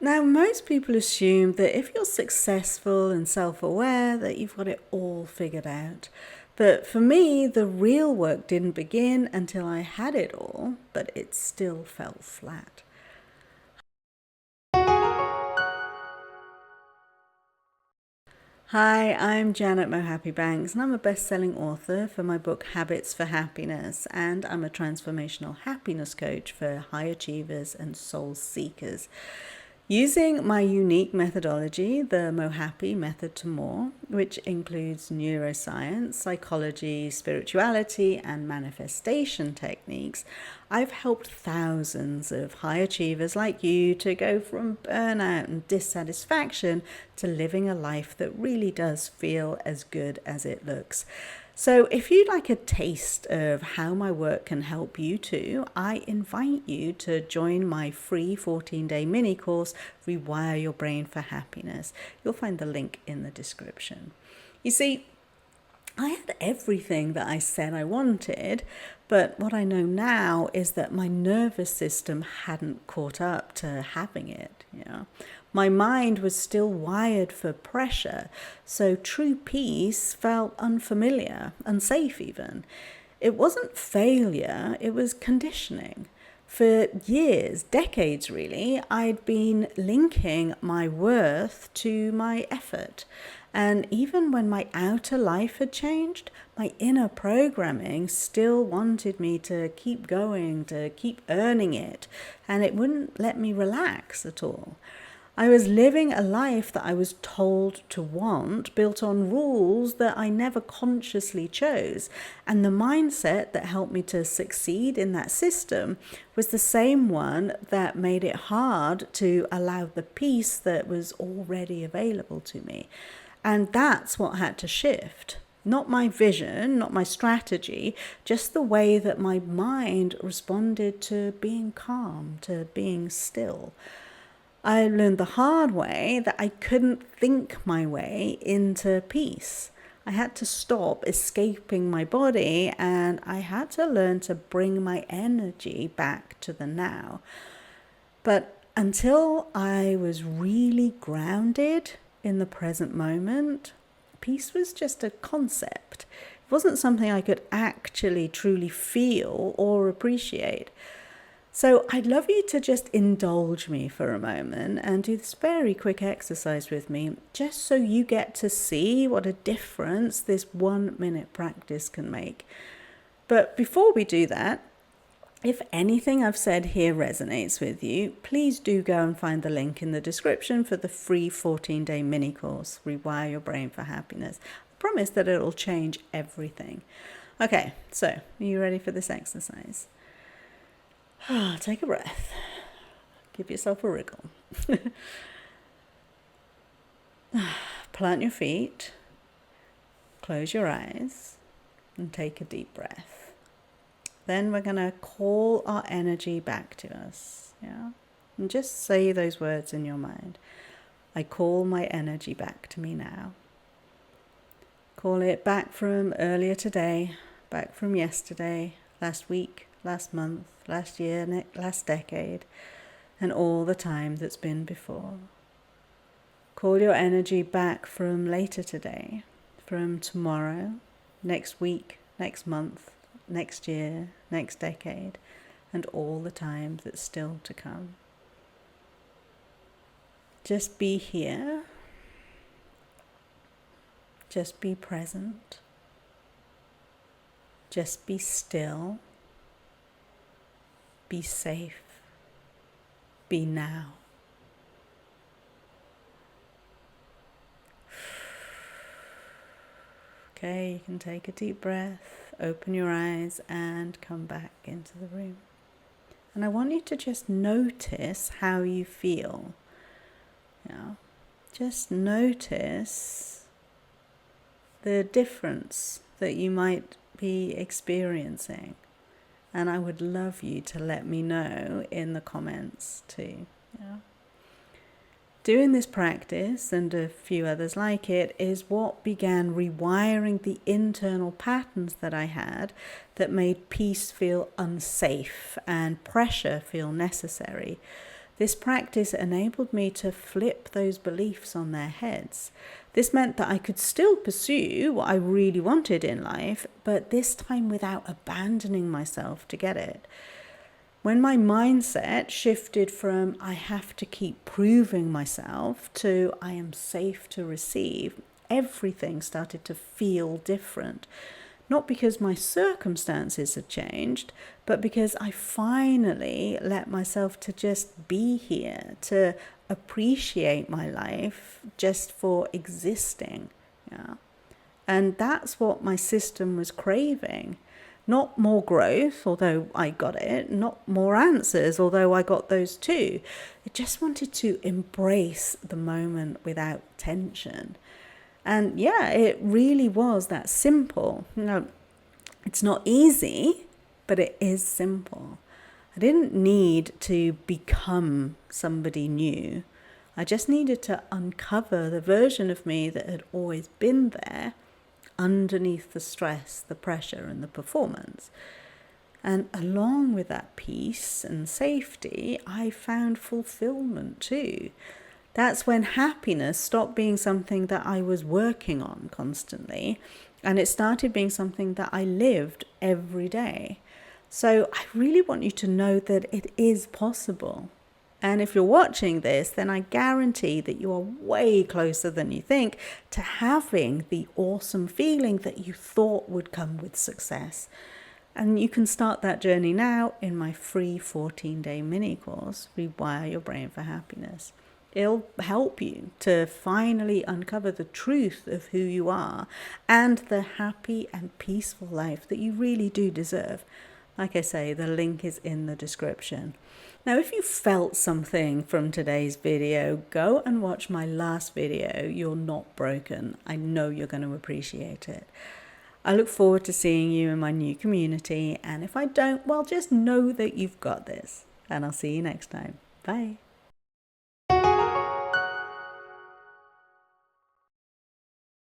Now, most people assume that if you're successful and self-aware, that you've got it all figured out. But for me, the real work didn't begin until I had it all, but it still fell flat. Hi, I'm Janet Mohapi-Banks, and I'm a best-selling author for my book Habits for Happiness, and I'm a transformational happiness coach for high achievers and soul seekers. Using my unique methodology, the Mohapi Method to More, which includes neuroscience, psychology, spirituality, and manifestation techniques, I've helped thousands of high achievers like you to go from burnout and dissatisfaction to living a life that really does feel as good as it looks. So if you'd like a taste of how my work can help you too, I invite you to join my free 14-day mini course, Rewire Your Brain for Happiness. You'll find the link in the description. You see, I had everything that I said I wanted, but what I know now is that my nervous system hadn't caught up to having it. My mind was still wired for pressure, so true peace felt unfamiliar, unsafe even. It wasn't failure, it was conditioning. For years, decades really, I'd been linking my worth to my effort. And even when my outer life had changed, my inner programming still wanted me to keep going, to keep earning it, and it wouldn't let me relax at all. I was living a life that I was told to want, built on rules that I never consciously chose. And the mindset that helped me to succeed in that system was the same one that made it hard to allow the peace that was already available to me. And that's what had to shift. Not my vision, not my strategy, just the way that my mind responded to being calm, to being still. I learned the hard way that I couldn't think my way into peace. I had to stop escaping my body, and I had to learn to bring my energy back to the now. But until I was really grounded in the present moment, peace was just a concept. It wasn't something I could actually truly feel or appreciate. So I'd love you to just indulge me for a moment and do this very quick exercise with me, just so you get to see what a difference this 1 minute practice can make. But before we do that, if anything I've said here resonates with you, please do go and find the link in the description for the free 14-day mini course, Rewire Your Brain for Happiness. I promise that it'll change everything. Okay, so are you ready for this exercise? Take a breath. Give yourself a wriggle. Plant your feet. Close your eyes and take a deep breath. Then we're going to call our energy back to us. Yeah? And just say those words in your mind. I call my energy back to me now. Call it back from earlier today, back from yesterday, last week, last month, last year, last decade, and all the time that's been before. Call your energy back from later today, from tomorrow, next week, next month, next year, next decade, and all the time that's still to come. Just be here. Just be present. Just be still. Be safe. Be now. Okay, you can take a deep breath, open your eyes, and come back into the room. And I want you to just notice how you feel. Just notice the difference that you might be experiencing. And I would love you to let me know in the comments too. Doing this practice and a few others like it is what began rewiring the internal patterns that I had that made peace feel unsafe and pressure feel necessary. This practice enabled me to flip those beliefs on their heads. This meant that I could still pursue what I really wanted in life, but this time without abandoning myself to get it. When my mindset shifted from I have to keep proving myself to I am safe to receive, everything started to feel different. Not because my circumstances had changed, but because I finally let myself to just be here, to appreciate my life just for existing. Yeah. And that's what my system was craving. Not more growth, although I got it, not more answers, although I got those too. It just wanted to embrace the moment without tension. And yeah, it really was that simple. It's not easy, but it is simple. I didn't need to become somebody new. I just needed to uncover the version of me that had always been there underneath the stress, the pressure, and the performance. And along with that peace and safety, I found fulfillment too. That's when happiness stopped being something that I was working on constantly, and it started being something that I lived every day. So I really want you to know that it is possible. And if you're watching this, then I guarantee that you are way closer than you think to having the awesome feeling that you thought would come with success. And you can start that journey now in my free 14-day mini course, Rewire Your Brain for Happiness. It'll help you to finally uncover the truth of who you are and the happy and peaceful life that you really do deserve. Like I say, the link is in the description. Now, if you felt something from today's video, go and watch my last video, You're Not Broken. I know you're going to appreciate it. I look forward to seeing you in my new community. And if I don't, well, just know that you've got this. And I'll see you next time. Bye.